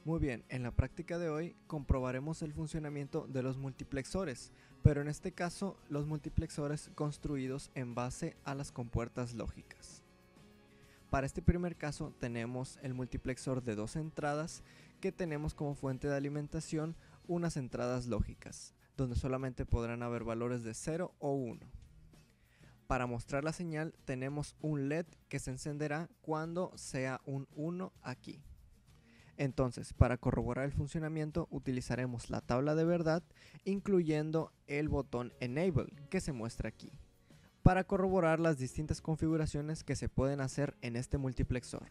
Muy bien, en la práctica de hoy comprobaremos el funcionamiento de los multiplexores, pero en este caso los multiplexores construidos en base a las compuertas lógicas. Para este primer caso tenemos el multiplexor de dos entradas que tenemos como fuente de alimentación unas entradas lógicas, donde solamente podrán haber valores de 0 o 1. Para mostrar la señal tenemos un LED que se encenderá cuando sea un 1 aquí. Entonces, para corroborar el funcionamiento utilizaremos la tabla de verdad, incluyendo el botón Enable, que se muestra aquí, para corroborar las distintas configuraciones que se pueden hacer en este multiplexor.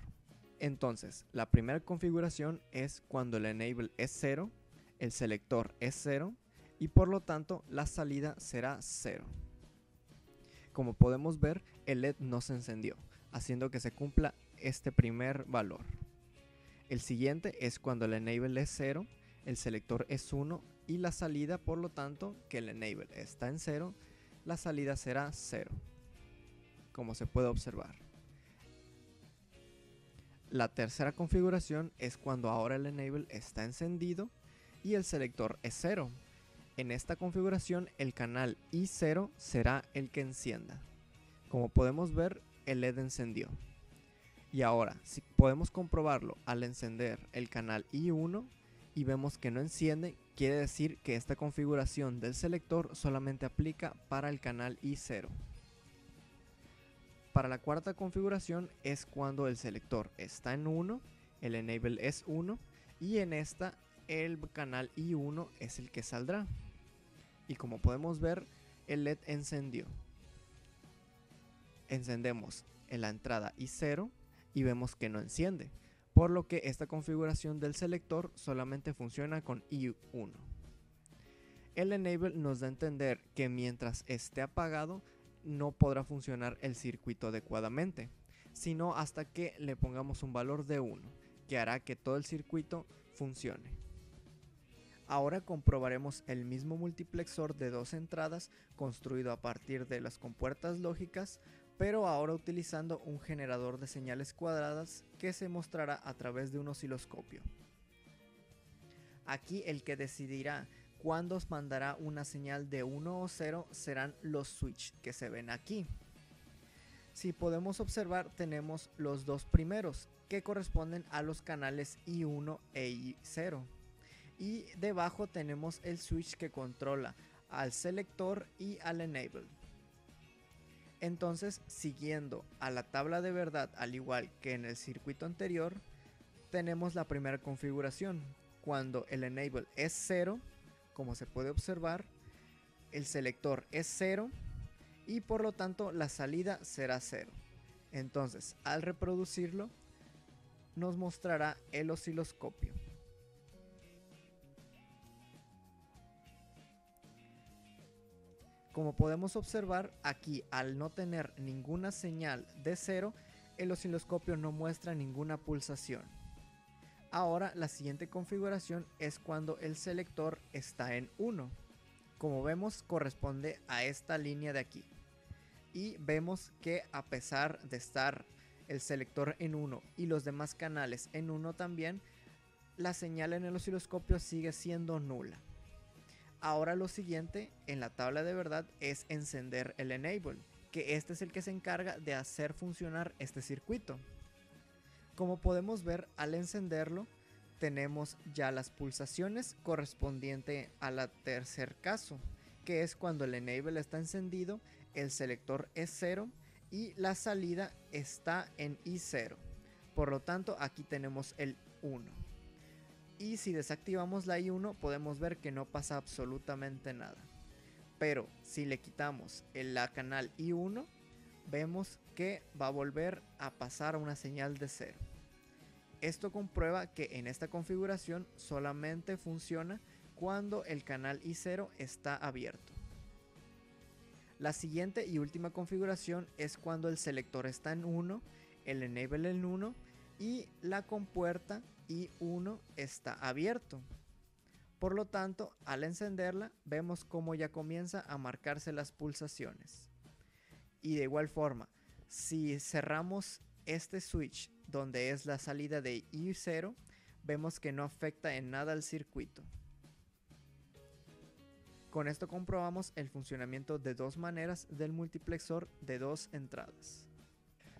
Entonces, la primera configuración es cuando el Enable es 0, el selector es 0 y por lo tanto la salida será 0. Como podemos ver, el LED no se encendió, haciendo que se cumpla este primer valor. El siguiente es cuando el enable es 0, el selector es 1 y la salida, por lo tanto, que el enable está en 0, la salida será 0, como se puede observar. La tercera configuración es cuando ahora el enable está encendido y el selector es 0. En esta configuración el canal I0 será el que encienda. Como podemos ver, el LED encendió. Y ahora, si podemos comprobarlo al encender el canal I1 y vemos que no enciende, quiere decir que esta configuración del selector solamente aplica para el canal I0. Para la cuarta configuración es cuando el selector está en 1, el enable es 1 y en esta el canal I1 es el que saldrá. Y como podemos ver, el LED encendió. Encendemos en la entrada I0 y vemos que no enciende, por lo que esta configuración del selector solamente funciona con I1. El enable nos da a entender que mientras esté apagado no podrá funcionar el circuito adecuadamente, sino hasta que le pongamos un valor de 1, que hará que todo el circuito funcione. Ahora comprobaremos el mismo multiplexor de dos entradas construido a partir de las compuertas lógicas, pero ahora utilizando un generador de señales cuadradas que se mostrará a través de un osciloscopio. Aquí el que decidirá cuándo os mandará una señal de 1 o 0 serán los switch que se ven aquí. Si podemos observar, tenemos los dos primeros que corresponden a los canales I1 e I0. Y debajo tenemos el switch que controla al selector y al enable. Entonces, siguiendo a la tabla de verdad, al igual que en el circuito anterior, tenemos la primera configuración. Cuando el enable es 0, como se puede observar, el selector es 0 y por lo tanto la salida será 0. Entonces, al reproducirlo, nos mostrará el osciloscopio. Como podemos observar, aquí al no tener ninguna señal de 0, el osciloscopio no muestra ninguna pulsación. Ahora la siguiente configuración es cuando el selector está en 1. Como vemos, corresponde a esta línea de aquí. Y vemos que a pesar de estar el selector en 1 y los demás canales en 1 también, la señal en el osciloscopio sigue siendo nula. Ahora lo siguiente en la tabla de verdad es encender el enable, que este es el que se encarga de hacer funcionar este circuito. Como podemos ver, al encenderlo tenemos ya las pulsaciones correspondiente a la tercer caso, que es cuando el enable está encendido, el selector es 0 y la salida está en I0. Por lo tanto, aquí tenemos el 1. Y si desactivamos la I1 podemos ver que no pasa absolutamente nada. Pero si le quitamos la canal I1, vemos que va a volver a pasar a una señal de 0. Esto comprueba que en esta configuración solamente funciona cuando el canal I0 está abierto. La siguiente y última configuración es cuando el selector está en 1, el enable en 1 y la compuerta I1 está abierto. Por lo tanto, al encenderla, vemos cómo ya comienza a marcarse las pulsaciones. Y de igual forma, si cerramos este switch donde es la salida de I0, vemos que no afecta en nada al circuito. Con esto comprobamos el funcionamiento de dos maneras del multiplexor de dos entradas.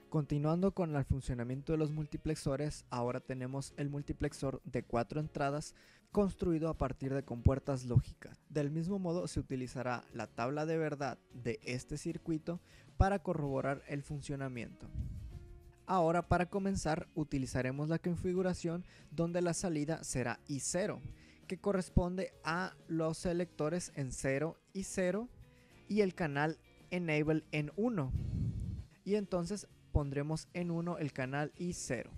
Continuando con el funcionamiento de los multiplexores, ahora tenemos el multiplexor de 4 entradas construido a partir de compuertas lógicas. Del mismo modo se utilizará la tabla de verdad de este circuito para corroborar el funcionamiento. Ahora, para comenzar, utilizaremos la configuración donde la salida será I0, que corresponde a los selectores en 0 y 0 y el canal Enable en 1. Y entonces pondremos en 1 el canal I0,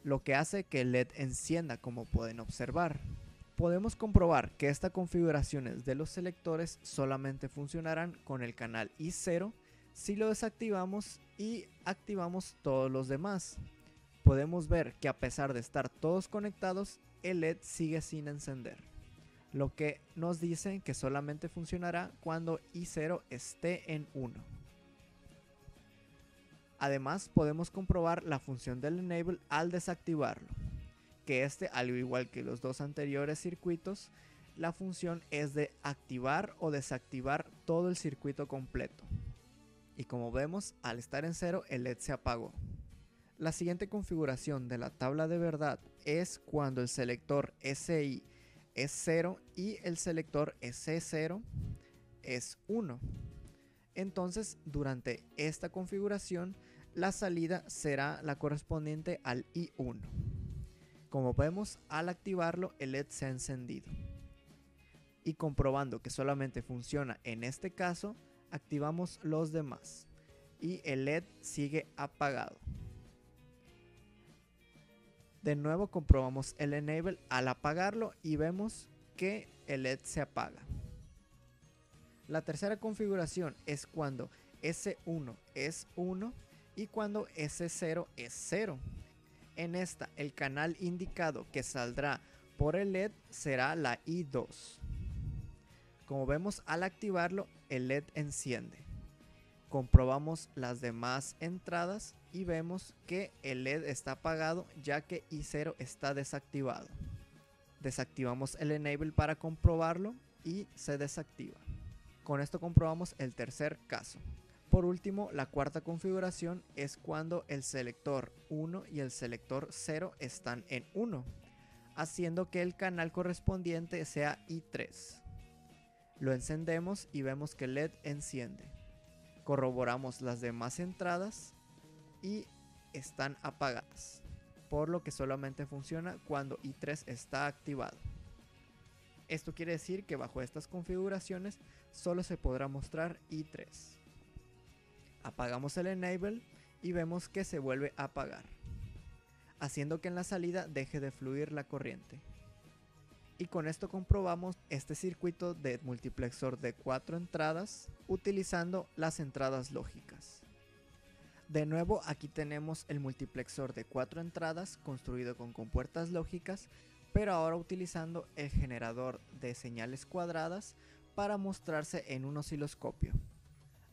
lo que hace que el LED encienda, como pueden observar. Podemos comprobar que estas configuraciones de los selectores solamente funcionarán con el canal I0 si lo desactivamos y activamos todos los demás. Podemos ver que a pesar de estar todos conectados, el LED sigue sin encender, lo que nos dice que solamente funcionará cuando I0 esté en 1. Además, podemos comprobar la función del Enable al desactivarlo, que al igual que los dos anteriores circuitos, la función es de activar o desactivar todo el circuito completo. Y como vemos, al estar en 0, el LED se apagó. La siguiente configuración de la tabla de verdad es cuando el selector SI es 0 y el selector SC0 es 1. Entonces, durante esta configuración, la salida será la correspondiente al I1. Como vemos, al activarlo, el LED se ha encendido. Y comprobando que solamente funciona en este caso, activamos los demás y el LED sigue apagado. De nuevo comprobamos el Enable al apagarlo y vemos que el LED se apaga. La tercera configuración es cuando S1 es 1 y cuando S0 es 0. En esta, el canal indicado que saldrá por el LED será la I2. Como vemos, al activarlo, el LED enciende. Comprobamos las demás entradas y vemos que el LED está apagado ya que I0 está desactivado. Desactivamos el Enable para comprobarlo y se desactiva. Con esto comprobamos el tercer caso. Por último, la cuarta configuración es cuando el selector 1 y el selector 0 están en 1, haciendo que el canal correspondiente sea I3. Lo encendemos y vemos que el LED enciende. Corroboramos las demás entradas y están apagadas, por lo que solamente funciona cuando I3 está activado. Esto quiere decir que bajo estas configuraciones solo se podrá mostrar I3. Apagamos el Enable y vemos que se vuelve a apagar, haciendo que en la salida deje de fluir la corriente. Y con esto comprobamos este circuito de multiplexor de 4 entradas utilizando las entradas lógicas. De nuevo, aquí tenemos el multiplexor de 4 entradas construido con compuertas lógicas, pero ahora utilizando el generador de señales cuadradas para mostrarse en un osciloscopio,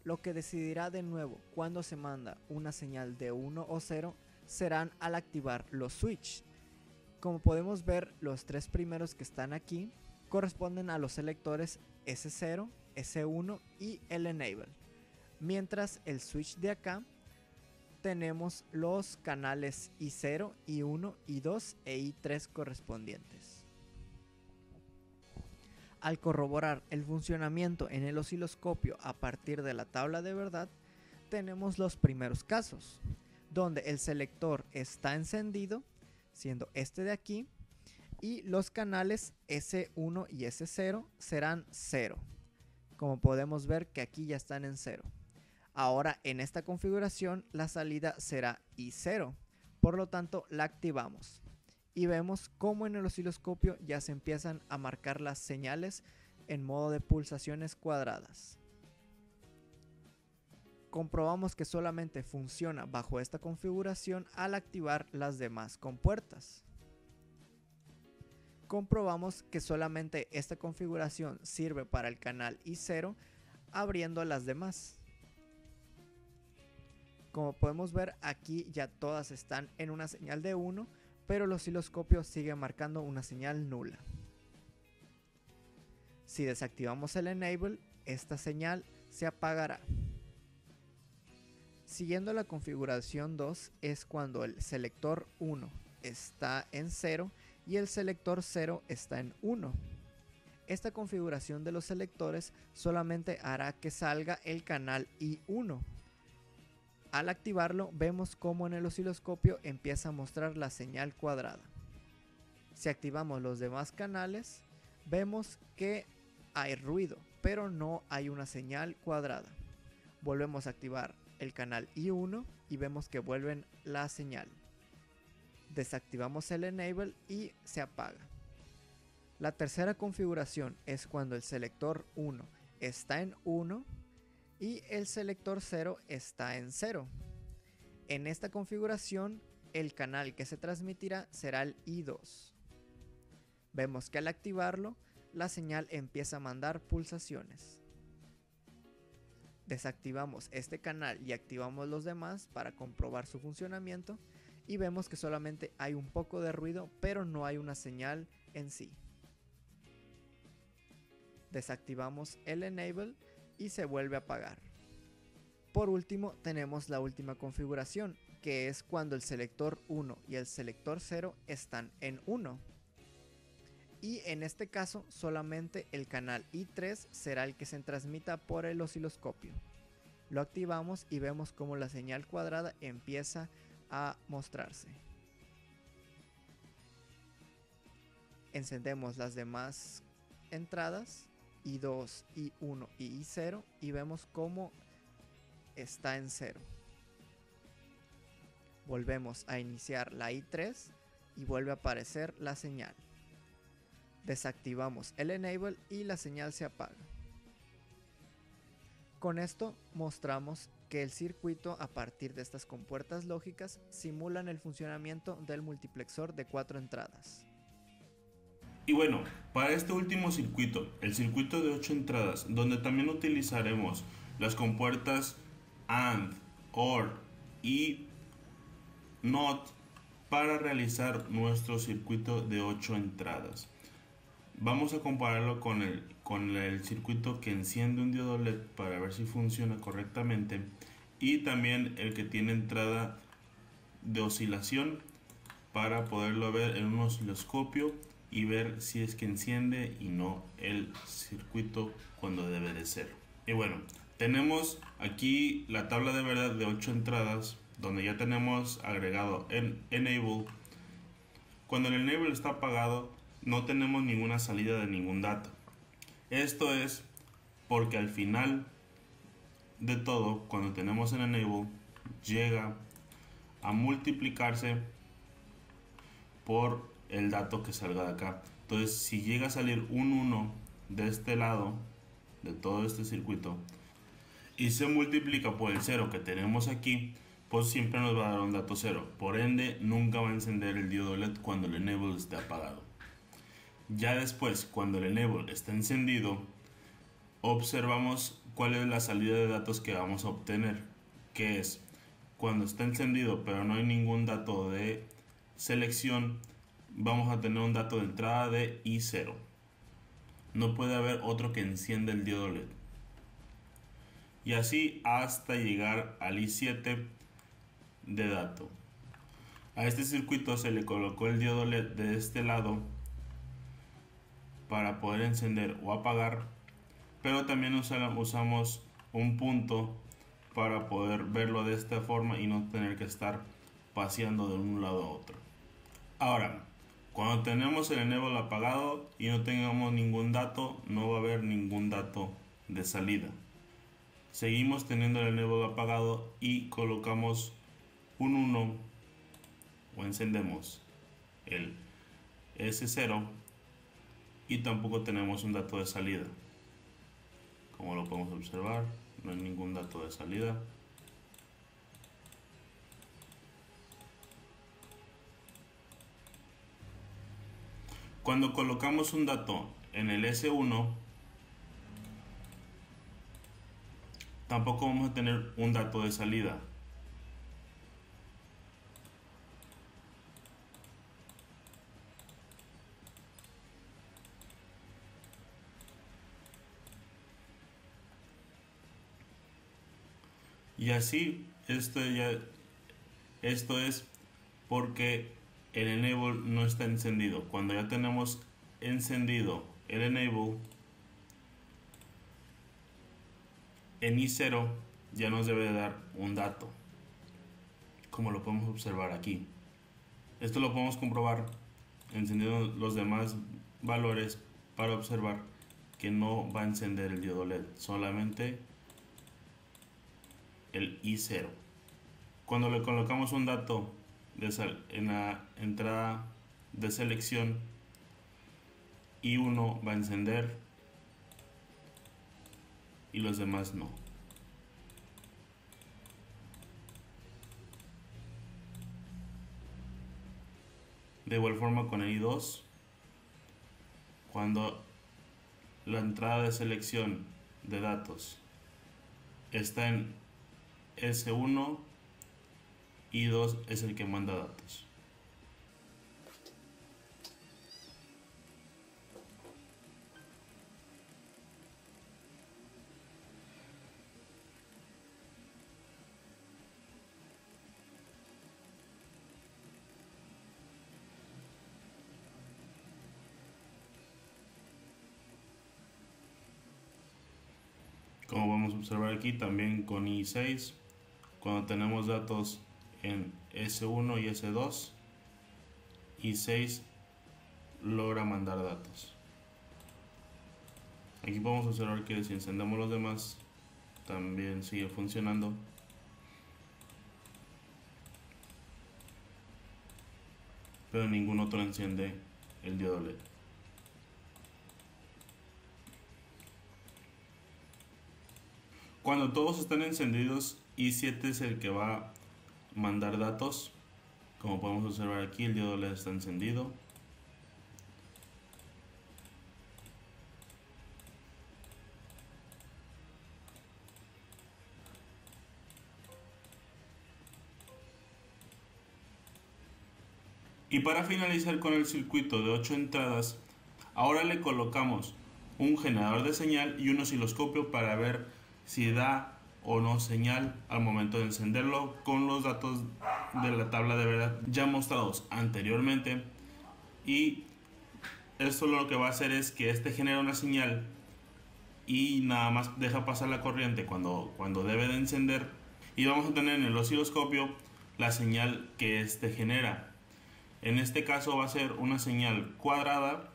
lo que decidirá de nuevo cuando se manda una señal de 1 o 0 serán al activar los switches. Como podemos ver, los tres primeros que están aquí corresponden a los selectores S0, S1 y el Enable, mientras el switch de acá tenemos los canales I0, I1, I2 e I3 correspondientes. Al corroborar el funcionamiento en el osciloscopio a partir de la tabla de verdad, tenemos los primeros casos, donde el selector está encendido, siendo este de aquí, y los canales S1 y S0 serán 0. Como podemos ver que aquí ya están en 0. Ahora en esta configuración la salida será I0, por lo tanto la activamos. Y vemos cómo en el osciloscopio ya se empiezan a marcar las señales en modo de pulsaciones cuadradas. Comprobamos que solamente funciona bajo esta configuración al activar las demás compuertas. Comprobamos que solamente esta configuración sirve para el canal I0 abriendo las demás. Como podemos ver, aquí ya todas están en una señal de 1, pero el osciloscopio sigue marcando una señal nula. Si desactivamos el enable, esta señal se apagará. Siguiendo la configuración 2 es cuando el selector 1 está en 0 y el selector 0 está en 1. Esta configuración de los selectores solamente hará que salga el canal I1. Al activarlo, vemos cómo en el osciloscopio empieza a mostrar la señal cuadrada. Si activamos los demás canales, vemos que hay ruido, pero no hay una señal cuadrada. Volvemos a activar el canal I1 y vemos que vuelven la señal. Desactivamos el enable y se apaga. La tercera configuración es cuando el selector 1 está en 1 y el selector 0 está en 0. En esta configuración, el canal que se transmitirá será el I2. Vemos que al activarlo, la señal empieza a mandar pulsaciones. Desactivamos este canal y activamos los demás para comprobar su funcionamiento y vemos que solamente hay un poco de ruido, pero no hay una señal en sí. Desactivamos el enable y se vuelve a apagar. Por último, tenemos la última configuración, que es cuando el selector 1 y el selector 0 están en 1. Y en este caso, solamente el canal I3 será el que se transmita por el osciloscopio. Lo activamos y vemos cómo la señal cuadrada empieza a mostrarse. Encendemos las demás entradas, I2, I1 y I0, y vemos cómo está en 0. Volvemos a iniciar la I3 y vuelve a aparecer la señal. Desactivamos el enable y la señal se apaga. Con esto mostramos que el circuito, a partir de estas compuertas lógicas, simulan el funcionamiento del multiplexor de 4 entradas. Y bueno, para este último circuito, el circuito de 8 entradas, donde también utilizaremos las compuertas AND, OR y NOT para realizar nuestro circuito de 8 entradas. Vamos a compararlo con el circuito que enciende un diodo LED para ver si funciona correctamente, y también el que tiene entrada de oscilación para poderlo ver en un osciloscopio y ver si es que enciende y no el circuito cuando debe de ser. Y bueno, tenemos aquí la tabla de verdad de 8 entradas, donde ya tenemos agregado en enable. Cuando el enable está apagado, no tenemos ninguna salida de ningún dato. Esto es porque al final de todo, cuando tenemos el enable, llega a multiplicarse por el dato que salga de acá. Entonces, si llega a salir un 1 de este lado de todo este circuito y se multiplica por el 0 que tenemos aquí, pues siempre nos va a dar un dato 0. Por ende, nunca va a encender el diodo LED cuando el enable esté apagado. Ya después, cuando el enable está encendido, observamos cuál es la salida de datos que vamos a obtener, que es cuando está encendido pero no hay ningún dato de selección, vamos a tener un dato de entrada de I0. No puede haber otro que encienda el diodo LED. Y así hasta llegar al I7 de dato. A este circuito se le colocó el diodo LED de este lado para poder encender o apagar, pero también usamos un punto para poder verlo de esta forma y no tener que estar paseando de un lado a otro. Ahora, cuando tenemos el enable apagado y no tengamos ningún dato, no va a haber ningún dato de salida. Seguimos teniendo el enable apagado y colocamos un 1 o encendemos el S0 y tampoco tenemos un dato de salida. Como lo podemos observar, no hay ningún dato de salida. Cuando colocamos un dato en el S1, tampoco vamos a tener un dato de salida. Y así, esto es porque el enable no está encendido. Cuando ya tenemos encendido el enable, en I0 ya nos debe de dar un dato, como lo podemos observar aquí. Esto lo podemos comprobar encendiendo los demás valores para observar que no va a encender el diodo LED, solamente el I0. Cuando le colocamos un dato en la entrada de selección, I1 va a encender y los demás no. De igual forma con el I2, cuando la entrada de selección de datos está en S1, I2 es el que manda datos. Como vamos a observar aquí, también con I6, cuando tenemos datos en S1 y S2, I6 logra mandar datos. Aquí podemos observar que si encendemos los demás, también sigue funcionando. Pero ningún otro enciende el diodo LED. Cuando todos están encendidos, I7 es el que va a mandar datos. Como podemos observar aquí, el diodo LED está encendido. Y para finalizar con el circuito de 8 entradas, ahora le colocamos un generador de señal y un osciloscopio para ver si da o no señal al momento de encenderlo con los datos de la tabla de verdad ya mostrados anteriormente. Y esto lo que va a hacer es que este genera una señal y nada más deja pasar la corriente cuando debe de encender, y vamos a tener en el osciloscopio la señal que este genera. En este caso va a ser una señal cuadrada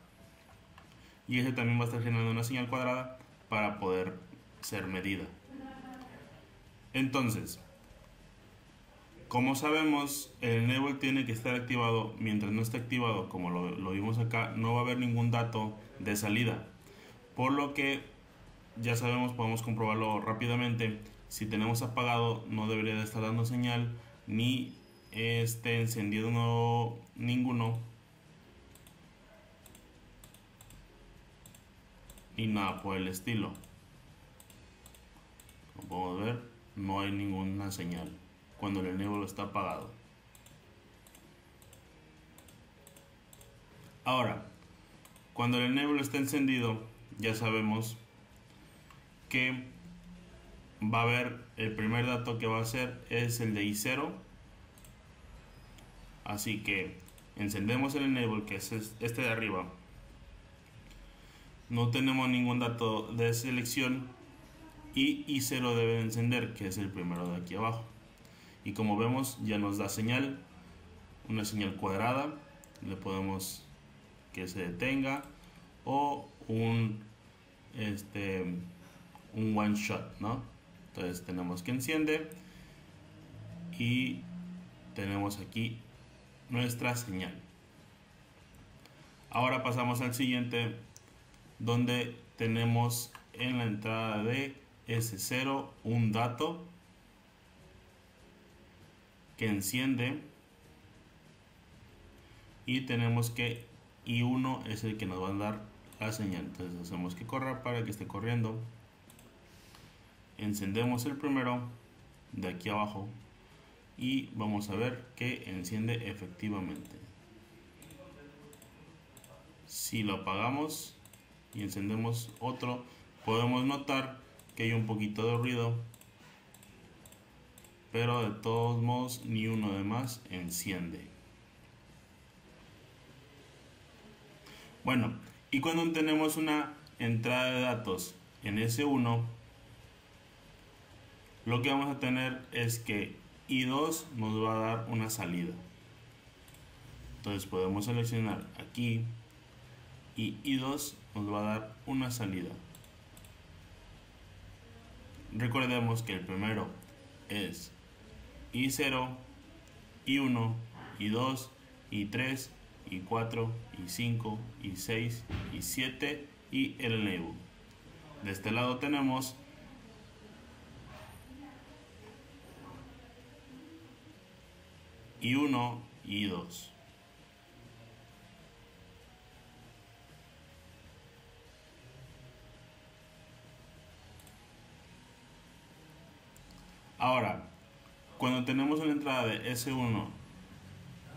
y ese también va a estar generando una señal cuadrada para poder ser medida. Entonces, como sabemos, el enable tiene que estar activado. Mientras no esté activado, como lo vimos acá, no va a haber ningún dato de salida. Por lo que ya sabemos, podemos comprobarlo rápidamente. Si tenemos apagado, no debería de estar dando señal, ni esté encendido ninguno, y nada por el estilo. Como podemos ver, no hay ninguna señal cuando el enable está apagado. Ahora, cuando el enable está encendido, ya sabemos que va a haber el primer dato que va a hacer es el de I0. Así que encendemos el enable, que es este de arriba. No tenemos ningún dato de selección y I0 debe de encender, que es el primero de aquí abajo. Y como vemos, ya nos da señal, una señal cuadrada. Le podemos que se detenga o un one shot, ¿no? Entonces tenemos que enciende y tenemos aquí nuestra señal. Ahora pasamos al siguiente, donde tenemos en la entrada de S0 un dato que enciende, y tenemos que I1 es el que nos va a dar la señal. Entonces hacemos que corra para que esté corriendo. Encendemos el primero de aquí abajo y vamos a ver que enciende efectivamente. Si lo apagamos y encendemos otro, podemos notar que hay un poquito de ruido pero de todos modos ni uno de más enciende. Bueno, y cuando tenemos una entrada de datos en S1, lo que vamos a tener es que I2 nos va a dar una salida. Entonces podemos seleccionar aquí y I2 nos va a dar una salida. Recordemos que el primero es I0, I1, I2, I3, I4, I5, I6, I7 y el enable. De este lado tenemos I1 y I2. Ahora, cuando tenemos una entrada de S1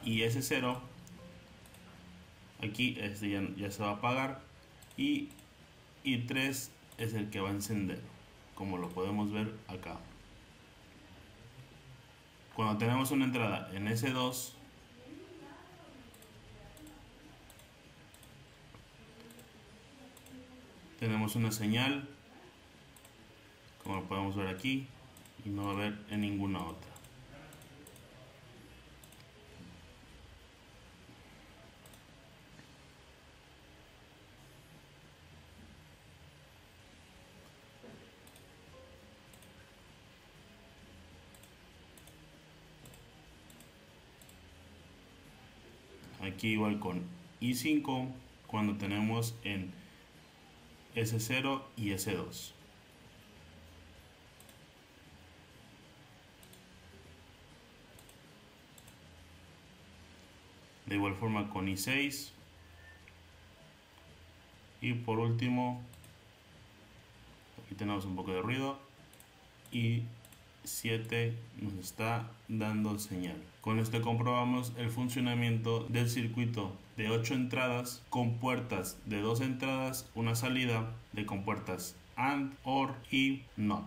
y S0, aquí este ya se va a apagar y I3 es el que va a encender, como lo podemos ver acá. Cuando tenemos una entrada en S2, tenemos una señal, como lo podemos ver aquí, y no va a haber en ninguna otra. Aquí igual con I5 cuando tenemos en S0 y S2. De igual forma con I6. Y por último, aquí tenemos un poco de ruido. I7 nos está dando señal. Con esto comprobamos el funcionamiento del circuito de 8 entradas con puertas de 2 entradas, una salida, de compuertas AND, OR y NOT.